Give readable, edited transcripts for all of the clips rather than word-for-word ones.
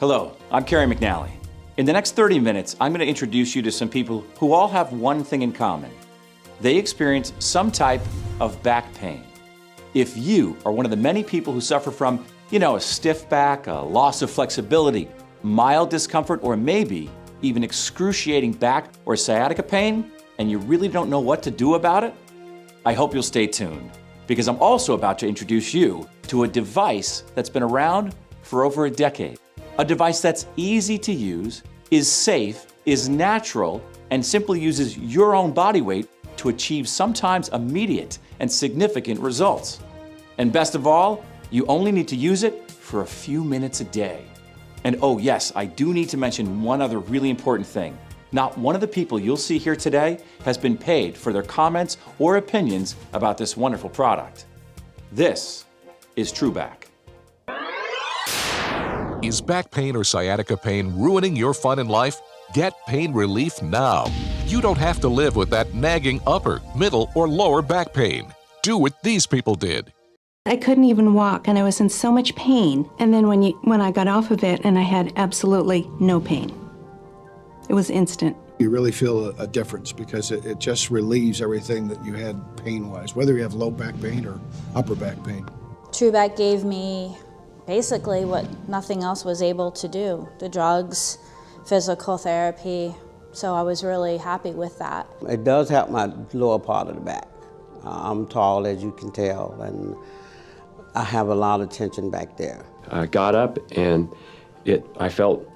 Hello, I'm Kerry McNally. In the next 30 minutes, I'm going to introduce you to some people who all have one thing in common. They experience some type of back pain. If you are one of the many people who suffer from, a stiff back, a loss of flexibility, mild discomfort, or maybe even excruciating back or sciatica pain, and you really don't know what to do about it, I hope you'll stay tuned, because I'm also about to introduce you to a device that's been around for over a decade. A device that's easy to use, is safe, is natural, and simply uses your own body weight to achieve sometimes immediate and significant results. And best of all, you only need to use it for a few minutes a day. And oh yes, I do need to mention one other really important thing. Not one of the people you'll see here today has been paid for their comments or opinions about this wonderful product. This is TrueBack. Is back pain or sciatica pain ruining your fun in life? Get pain relief now. You don't have to live with that nagging upper, middle, or lower back pain. Do what these people did. I couldn't even walk, and I was in so much pain. And then when I got off of it, and I had absolutely no pain. It was instant. You really feel a difference because it just relieves everything that you had pain-wise, whether you have low back pain or upper back pain. TrueBack gave me basically what nothing else was able to do. The drugs, physical therapy, so I was really happy with that. It does help my lower part of the back. I'm tall, as you can tell, and I have a lot of tension back there. I got up and I felt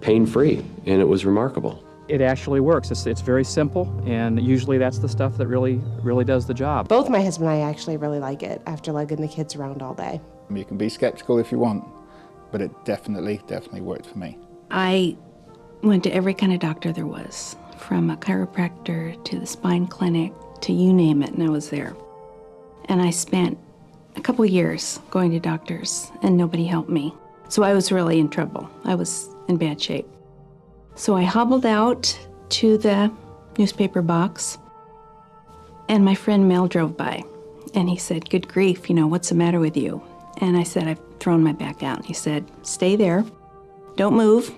pain-free, and it was remarkable. It actually works. It's very simple, and usually that's the stuff that really does the job. Both my husband and I actually really like it after lugging the kids around all day. You can be skeptical if you want, but it definitely worked for me. I went to every kind of doctor there was, from a chiropractor to the spine clinic to you name it, and I was there. And I spent a couple years going to doctors, and nobody helped me. So I was really in trouble. I was in bad shape. So I hobbled out to the newspaper box, and my friend Mel drove by, and he said, "Good grief, what's the matter with you?" And I said, "I've thrown my back out." He said, "Stay there, don't move.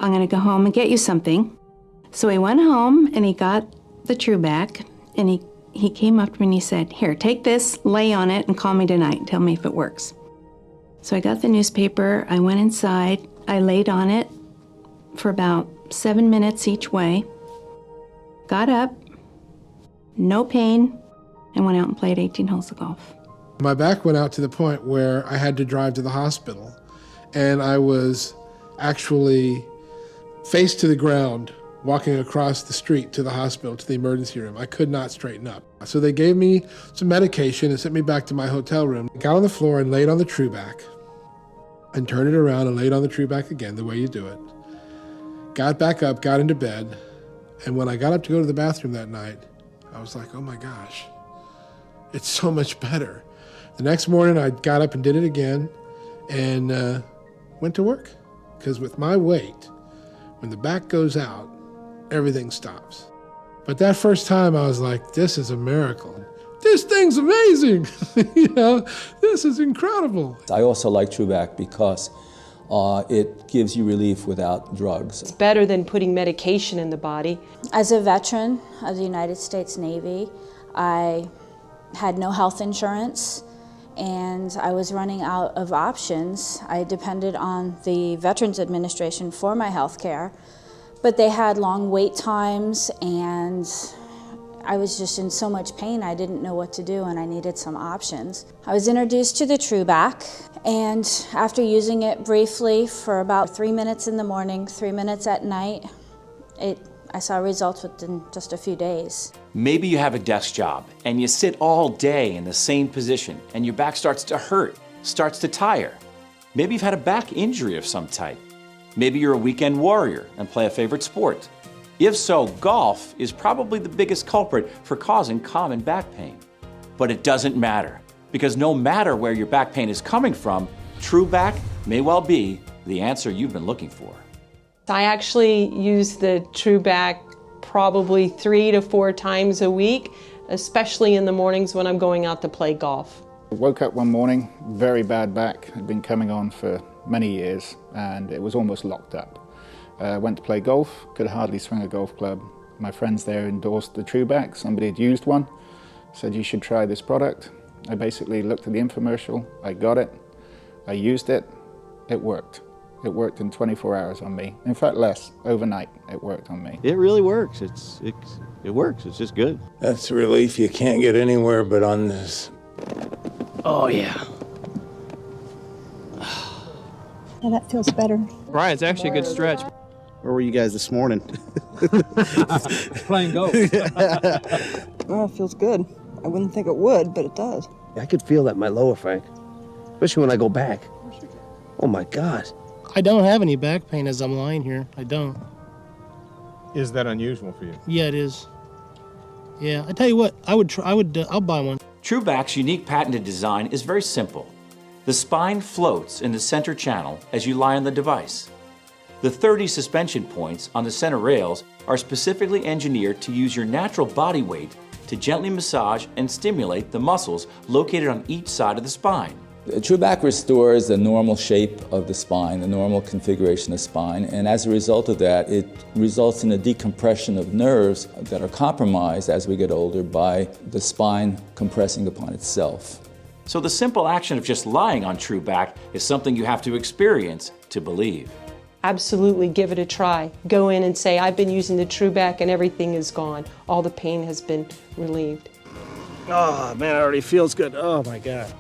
I'm gonna go home and get you something." So he went home and he got the TrueBack, and he came up to me and he said, "Here, take this, lay on it, and call me tonight and tell me if it works." So I got the newspaper, I went inside, I laid on it for about 7 minutes each way, got up, no pain, and went out and played 18 holes of golf. My back went out to the point where I had to drive to the hospital, and I was actually face to the ground walking across the street to the hospital, to the emergency room. I could not straighten up. So they gave me some medication and sent me back to my hotel room. I got on the floor and laid on the TrueBack and turned it around and laid on the TrueBack again, the way you do it. Got back up, got into bed, and when I got up to go to the bathroom that night, I was like, oh my gosh, it's so much better. The next morning I got up and did it again and went to work. Because with my weight, when the back goes out, everything stops. But that first time I was like, this is a miracle. This thing's amazing. This is incredible. I also like TrueBack because it gives you relief without drugs. It's better than putting medication in the body. As a veteran of the United States Navy, I had no health insurance, and I was running out of options. I depended on the Veterans Administration for my health care, but they had long wait times, and I was just in so much pain I didn't know what to do, and I needed some options. I was introduced to the TrueBack, and after using it briefly for about 3 minutes in the morning, 3 minutes at night, I saw results within just a few days. Maybe you have a desk job and you sit all day in the same position and your back starts to hurt, starts to tire. Maybe you've had a back injury of some type. Maybe you're a weekend warrior and play a favorite sport. If so, golf is probably the biggest culprit for causing common back pain. But it doesn't matter, because no matter where your back pain is coming from, TrueBack may well be the answer you've been looking for. I actually use the TrueBack probably 3 to 4 times a week, especially in the mornings when I'm going out to play golf. I woke up one morning, very bad back. Had been coming on for many years, and it was almost locked up. Went to play golf, could hardly swing a golf club. My friends there endorsed the TrueBack. Somebody had used one, said you should try this product. I basically looked at the infomercial, I got it, I used it, it worked. It worked in 24 hours on me. In fact, less, overnight, it worked on me. It really works. It works, it's just good. That's a relief you can't get anywhere but on this. Oh, yeah. Yeah, that feels better. Brian, it's actually a good stretch. Where were you guys this morning? Playing golf. Oh, it feels good. I wouldn't think it would, but it does. I could feel that in my lower, Frank. Especially when I go back. Oh my God. I don't have any back pain as I'm lying here. I don't. Is that unusual for you? Yeah, it is. Yeah, I tell you what, I'll buy one. TrueBack's unique patented design is very simple. The spine floats in the center channel as you lie on the device. The 30 suspension points on the center rails are specifically engineered to use your natural body weight to gently massage and stimulate the muscles located on each side of the spine. TrueBack restores the normal shape of the spine, the normal configuration of the spine, and as a result of that, it results in a decompression of nerves that are compromised as we get older by the spine compressing upon itself. So the simple action of just lying on TrueBack is something you have to experience to believe. Absolutely, give it a try. Go in and say, I've been using the TrueBack and everything is gone. All the pain has been relieved. Oh, man, it already feels good. Oh, my God.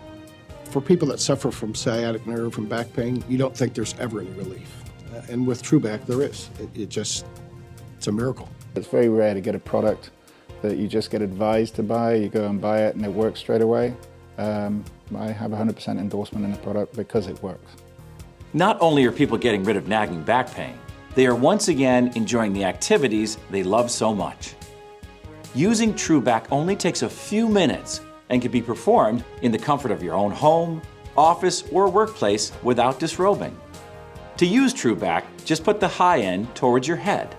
For people that suffer from sciatic nerve, from back pain, you don't think there's ever any relief. And with TrueBack, there is. It's a miracle. It's very rare to get a product that you just get advised to buy, you go and buy it and it works straight away. I have 100% endorsement in the product because it works. Not only are people getting rid of nagging back pain, they are once again enjoying the activities they love so much. Using TrueBack only takes a few minutes and can be performed in the comfort of your own home, office, or workplace without disrobing. To use TrueBack, just put the high end towards your head,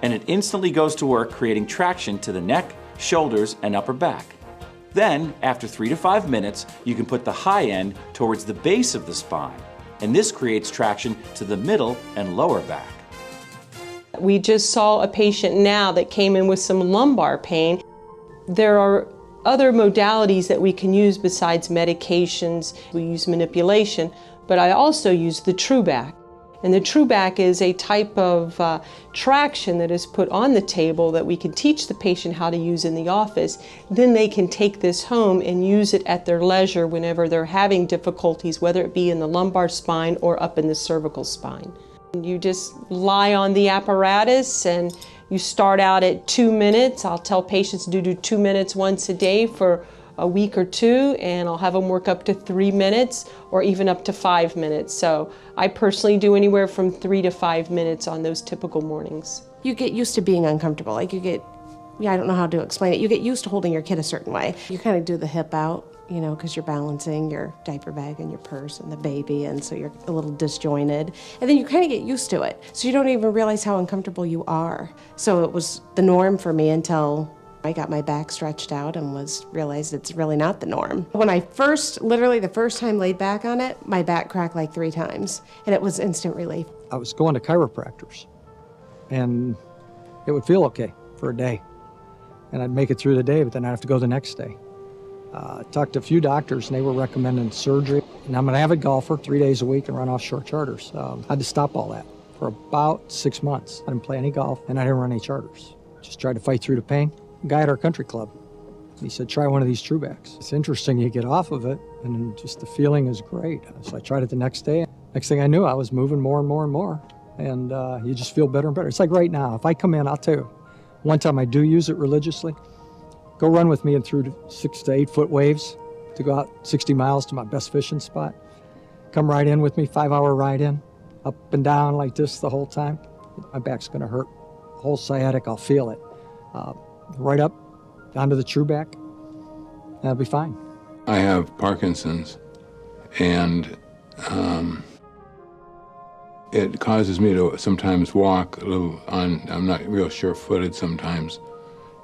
and it instantly goes to work creating traction to the neck, shoulders, and upper back. Then, after 3 to 5 minutes, you can put the high end towards the base of the spine, and this creates traction to the middle and lower back. We just saw a patient now that came in with some lumbar pain. There are other modalities that we can use besides medications. We use manipulation, but I also use the TrueBack. And the TrueBack is a type of traction that is put on the table that we can teach the patient how to use in the office. Then they can take this home and use it at their leisure whenever they're having difficulties, whether it be in the lumbar spine or up in the cervical spine. You just lie on the apparatus and you start out at 2 minutes. I'll tell patients to do 2 minutes once a day for a week or two, and I'll have them work up to 3 minutes or even up to 5 minutes. So I personally do anywhere from 3 to 5 minutes on those typical mornings. You get used to being uncomfortable. Like I don't know how to explain it. You get used to holding your kid a certain way. You kind of do the hip out, because you're balancing your diaper bag and your purse and the baby, and so you're a little disjointed. And then you kind of get used to it. So you don't even realize how uncomfortable you are. So it was the norm for me until I got my back stretched out and realized it's really not the norm. When I literally the first time laid back on it, my back cracked like 3 times, and it was instant relief. I was going to chiropractors, and it would feel okay for a day. And I'd make it through the day, but then I'd have to go the next day. I talked to a few doctors, and they were recommending surgery. And I'm an avid golfer, 3 days a week, and run offshore charters. I had to stop all that for about 6 months. I didn't play any golf, and I didn't run any charters. Just tried to fight through the pain. A guy at our country club, he said, try one of these TrueBacks. It's interesting, you get off of it, and just the feeling is great. So I tried it the next day. Next thing I knew, I was moving more and more and more. And you just feel better and better. It's like right now, if I come in, I'll tell you, one time I do use it religiously. Go run with me and through 6 to 8 foot waves to go out 60 miles to my best fishing spot. Come right in with me, 5-hour ride in, up and down like this the whole time. My back's gonna hurt. Whole sciatic, I'll feel it. Right up onto the TrueBack, that'll be fine. I have Parkinson's, and it causes me to sometimes walk a little I'm not real sure-footed sometimes,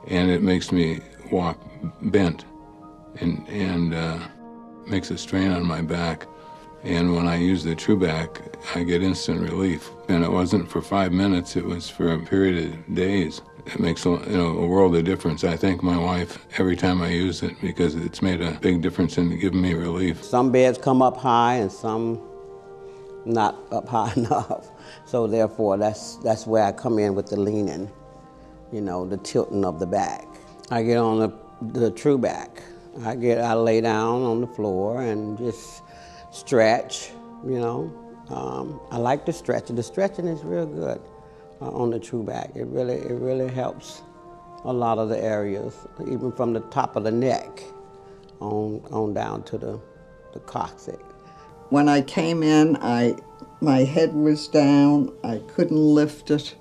and it makes me walk bent and makes a strain on my back. And when I use the TrueBack, I get instant relief. And it wasn't for 5 minutes, it was for a period of days. It makes a world of difference. I thank my wife every time I use it because it's made a big difference in giving me relief. Some beds come up high and some not up high enough. So therefore, that's where I come in with the leaning, the tilting of the back. I get on the TrueBack. I lay down on the floor and just stretch, I like to stretch. The stretching is real good on the TrueBack. It really helps a lot of the areas, even from the top of the neck on down to the coccyx. When I came in, my head was down. I couldn't lift it.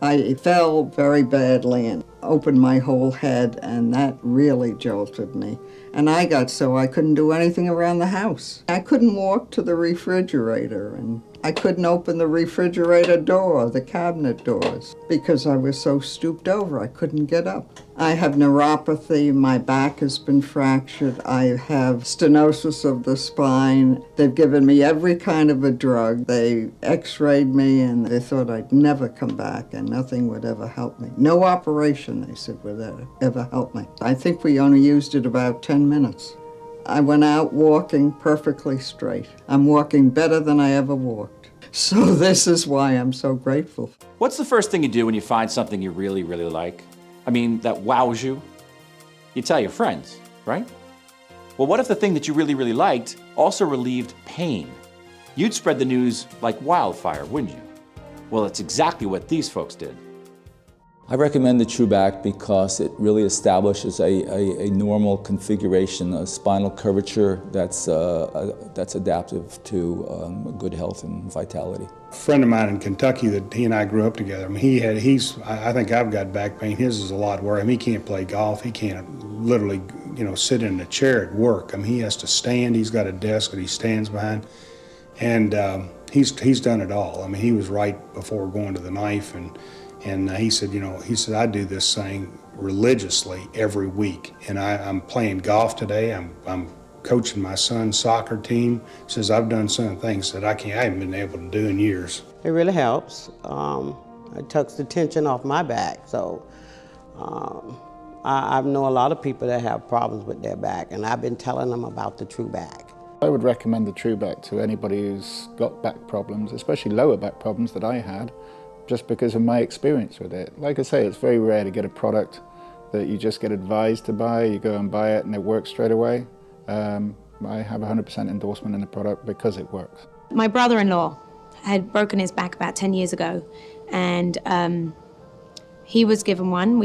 I fell very badly and opened my whole head, and that really jolted me. And I got so I couldn't do anything around the house. I couldn't walk to the refrigerator, and I couldn't open the refrigerator door, the cabinet doors, because I was so stooped over. I couldn't get up. I have neuropathy. My back has been fractured. I have stenosis of the spine. They've given me every kind of a drug. They x-rayed me, and they thought I'd never come back, and nothing would ever help me. No operation, they said, would ever help me. I think we only used it about 10 minutes. I went out walking perfectly straight. I'm walking better than I ever walked. So this is why I'm so grateful. What's the first thing you do when you find something you really, really like? I mean, that wows you? You tell your friends, right? Well, what if the thing that you really, really liked also relieved pain? You'd spread the news like wildfire, wouldn't you? Well, it's exactly what these folks did. I recommend the TrueBack because it really establishes a normal configuration, a spinal curvature that's adaptive to good health and vitality. A friend of mine in Kentucky that he and I grew up together, I mean, I think I've got back pain. His is a lot worse. I mean, he can't play golf. He can't literally, sit in a chair at work. I mean, he has to stand. He's got a desk that he stands behind. And he's done it all. I mean, he was right before going to the knife, and he said, I do this thing religiously every week. And I'm playing golf today. I'm coaching my son's soccer team. He says, I've done some things that I haven't been able to do in years. It really helps. It takes the tension off my back. So I know a lot of people that have problems with their back, and I've been telling them about the TrueBack. I would recommend the TrueBack to anybody who's got back problems, especially lower back problems that I had, just because of my experience with it. Like I say, it's very rare to get a product that you just get advised to buy, you go and buy it and it works straight away. I have 100% endorsement in the product because it works. My brother-in-law had broken his back about 10 years ago, and he was given one.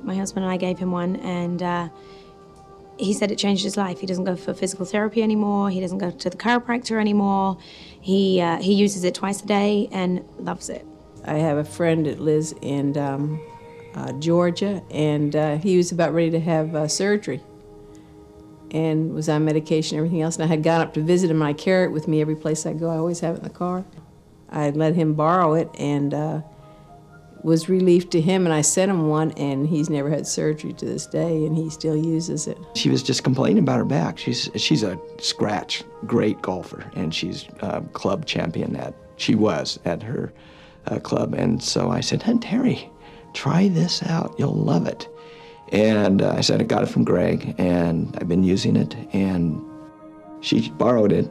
My husband and I gave him one, and he said it changed his life. He doesn't go for physical therapy anymore. He doesn't go to the chiropractor anymore. He uses it twice a day and loves it. I have a friend that lives in Georgia, and he was about ready to have surgery and was on medication and everything else. And I had gone up to visit him. I carry it with me every place I go. I always have it in the car. I let him borrow it and was relief to him, and I sent him one, and he's never had surgery to this day, and he still uses it. She was just complaining about her back. She's a scratch, great golfer, and she's a club champion she was at her club. And so I said, hey, Terry, try this out. You'll love it. And I said, I got it from Greg, and I've been using it. And she borrowed it.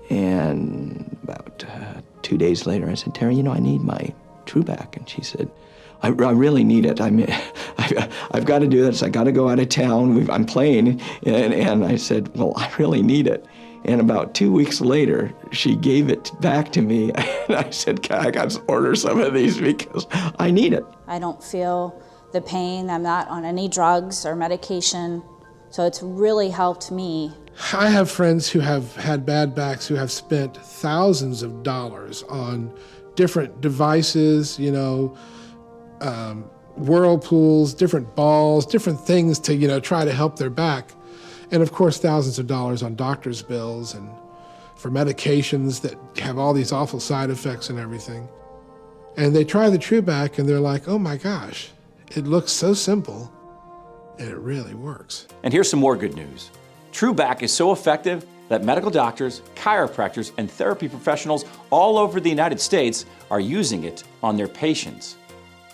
And about 2 days later, I said, Terry, I need my TrueBack. And she said, I really need it. I've got to do this. I got to go out of town. I'm playing. And I said, well, I really need it. And about 2 weeks later, she gave it back to me. And I said, I got to order some of these because I need it. I don't feel the pain. I'm not on any drugs or medication. So it's really helped me. I have friends who have had bad backs who have spent thousands of dollars on different devices, whirlpools, different balls, different things to, try to help their back. And of course, thousands of dollars on doctor's bills and for medications that have all these awful side effects and everything. And they try the TrueBack and they're like, oh my gosh, it looks so simple and it really works. And here's some more good news. TrueBack is so effective, that medical doctors, chiropractors, and therapy professionals all over the United States are using it on their patients.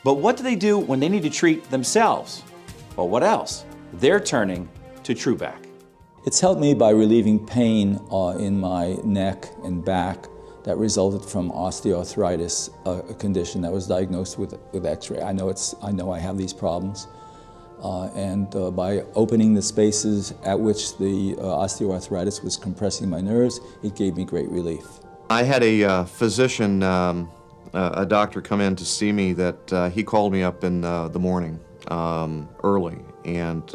But what do they do when they need to treat themselves? Well, what else? They're turning to TrueBack. It's helped me by relieving pain in my neck and back that resulted from osteoarthritis, a condition that was diagnosed with X-ray. I know I have these problems. And by opening the spaces at which the osteoarthritis was compressing my nerves, it gave me great relief. I had a physician, a doctor come in to see me that he called me up in the morning early and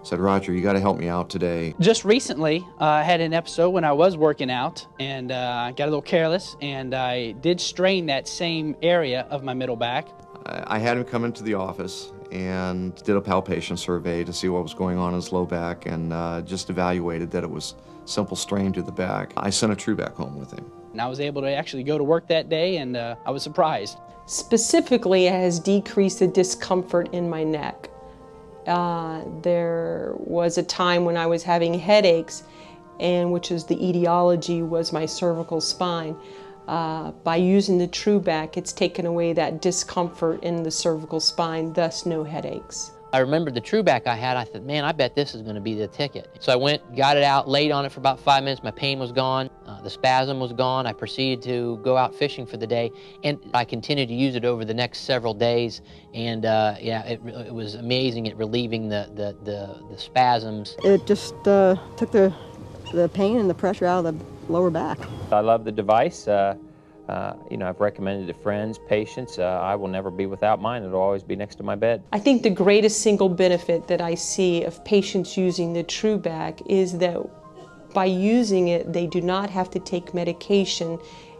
said, Roger, you got to help me out today. Just recently, I had an episode when I was working out and I got a little careless and I did strain that same area of my middle back. I had him come into the office and did a palpation survey to see what was going on in his low back and just evaluated that it was simple strain to the back. I sent a TrueBack home with him. And I was able to actually go to work that day and I was surprised. Specifically, it has decreased the discomfort in my neck. There was a time when I was having headaches, and which is the etiology was my cervical spine. By using the TrueBack, it's taken away that discomfort in the cervical spine, thus no headaches. I remembered the TrueBack I had. I thought, man, I bet this is going to be the ticket. So I went, got it out, laid on it for about 5 minutes. My pain was gone. The spasm was gone. I proceeded to go out fishing for the day, and I continued to use it over the next several days. And yeah, it was amazing at relieving the spasms. It just took the pain and the pressure out of the lower back. I love the device. You know, I've recommended it to friends, patients. I will never be without mine. It'll always be next to my bed. I think the greatest single benefit that I see of patients using the TrueBack is that by using it, they do not have to take medication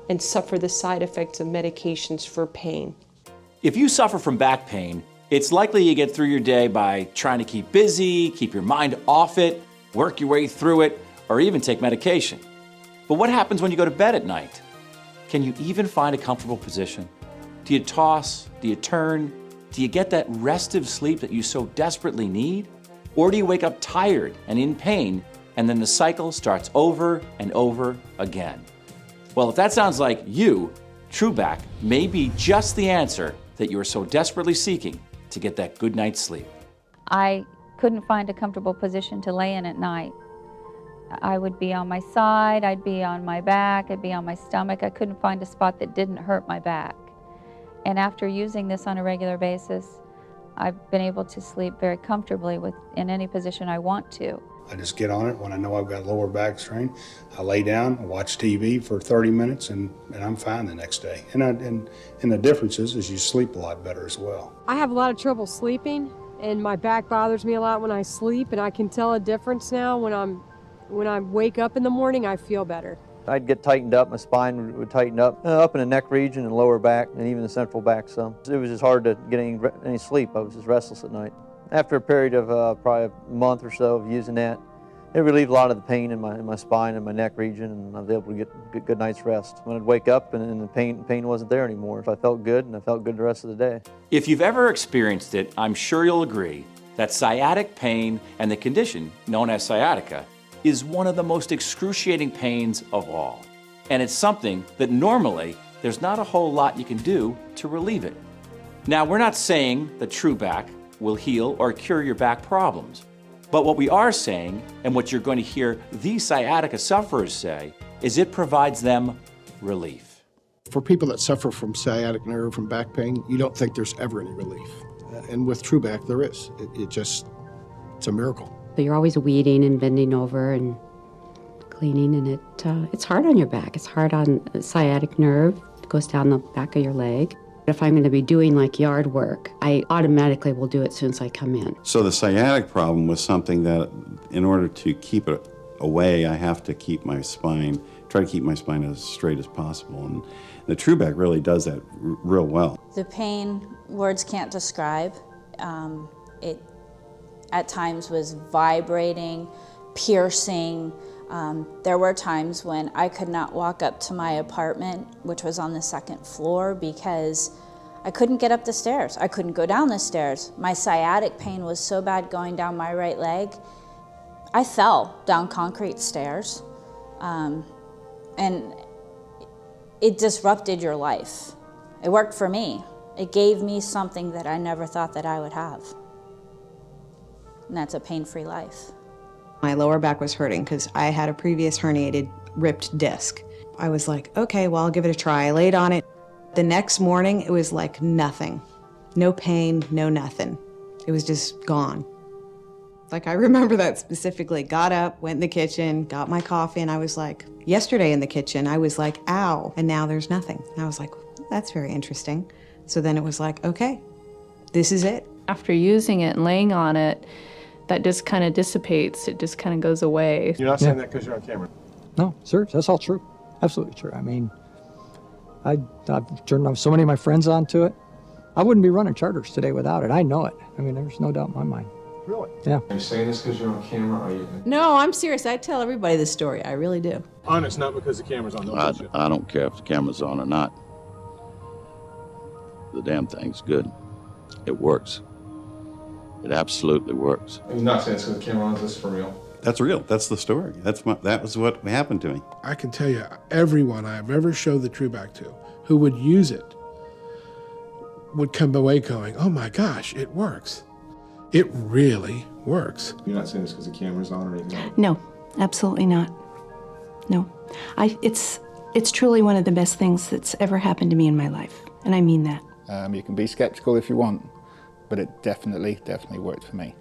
and suffer the side effects of medications for pain. If you suffer from back pain, it's likely you get through your day by trying to keep busy, keep your mind off it, work your way through it, or even take medication. But what happens when you go to bed at night? Can you even find a comfortable position? Do you toss? Do you turn? Do you get that restive sleep that you so desperately need? Or do you wake up tired and in pain, and then the cycle starts over and over again? Well, if that sounds like you, TrueBack may be just the answer that you are so desperately seeking to get that good night's sleep. I couldn't find a comfortable position to lay in at night. I would be on my side, I'd be on my back, I'd be on my stomach. I couldn't find a spot that didn't hurt my back. And after using this on a regular basis, I've been able to sleep very comfortably in any position I want to. I just get on it when I know I've got lower back strain. I lay down, I watch TV for 30 minutes, and I'm fine the next day. And the difference is you sleep a lot better as well. I have a lot of trouble sleeping, and my back bothers me a lot when I sleep, and I can tell a difference now when I wake up in the morning, I feel better. I'd get tightened up, my spine would tighten up in the neck region and lower back and even the central back some. It was just hard to get any sleep. I was just restless at night. After a period of probably a month or so of using that, it relieved a lot of the pain in my spine and my neck region, and I was able to get good night's rest. When I'd wake up and the pain wasn't there anymore. So I felt good, and I felt good the rest of the day. If you've ever experienced it, I'm sure you'll agree that sciatic pain and the condition known as sciatica is one of the most excruciating pains of all. And it's something that normally there's not a whole lot you can do to relieve it. Now, we're not saying that TrueBack will heal or cure your back problems. But what we are saying, and what you're going to hear these sciatica sufferers say, is it provides them relief. For people that suffer from sciatic nerve, from back pain, you don't think there's ever any relief. And with TrueBack, there is. It's a miracle. So you're always weeding and bending over and cleaning, and it's hard on your back. It's hard on the sciatic nerve. It goes down the back of your leg. If I'm going to be doing like yard work, I automatically will do it as soon as I come in. So the sciatic problem was something that, in order to keep it away, I have to keep my spine, try to keep my spine as straight as possible. And the TrueBack really does that real well. The pain, words can't describe. It at times was vibrating, piercing. There were times when I could not walk up to my apartment, which was on the second floor, because I couldn't get up the stairs. I couldn't go down the stairs. My sciatic pain was so bad going down my right leg, I fell down concrete stairs. And it disrupted your life. It worked for me. It gave me something that I never thought that I would have. And that's a pain-free life. My lower back was hurting because I had a previous herniated ripped disc. I was like, okay, well, I'll give it a try. I laid on it. The next morning, it was like nothing. No pain, no nothing. It was just gone. Like, I remember that specifically. Got up, went in the kitchen, got my coffee, and I was like, yesterday in the kitchen, I was like, ow, and now there's nothing. And I was like, that's very interesting. So then it was like, okay, this is it. After using it and laying on it, that just kind of dissipates. It just kind of goes away. You're not saying that because you're on camera? No, sir, that's all true. Absolutely true. I mean, I've turned so many of my friends onto it. I wouldn't be running charters today without it. I know it. I mean, there's no doubt in my mind. Really? Yeah. Are you saying this because you're on camera? Or are you? No, I'm serious. I tell everybody this story. I really do. Honest, not because the camera's on. I don't care if the camera's on or not. The damn thing's good. It works. It absolutely works. You're not saying this because the camera on. Is this for real? That's real. That's the story. That was what happened to me. I can tell you, everyone I've ever showed the TrueBack to who would use it would come away going, oh my gosh, it works. It really works. You're not saying this because the camera's on or anything like that? No, absolutely not. No. It's truly one of the best things that's ever happened to me in my life, and I mean that. You can be skeptical if you want, but it definitely worked for me.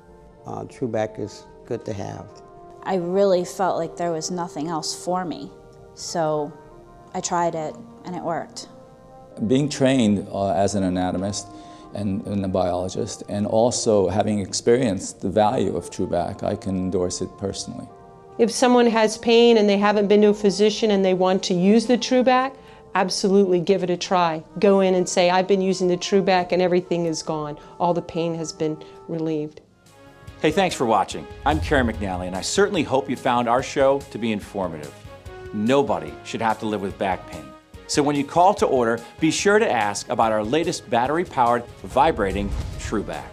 TrueBack is good to have. I really felt like there was nothing else for me. So I tried it and it worked. Being trained as an anatomist and a biologist, and also having experienced the value of TrueBack, I can endorse it personally. If someone has pain and they haven't been to a physician and they want to use the TrueBack, absolutely give it a try. Go in and say, I've been using the TrueBack and everything is gone. All the pain has been relieved. Hey, thanks for watching. I'm Kerry McNally, and I certainly hope you found our show to be informative. Nobody should have to live with back pain. So when you call to order, be sure to ask about our latest battery-powered, vibrating TrueBack.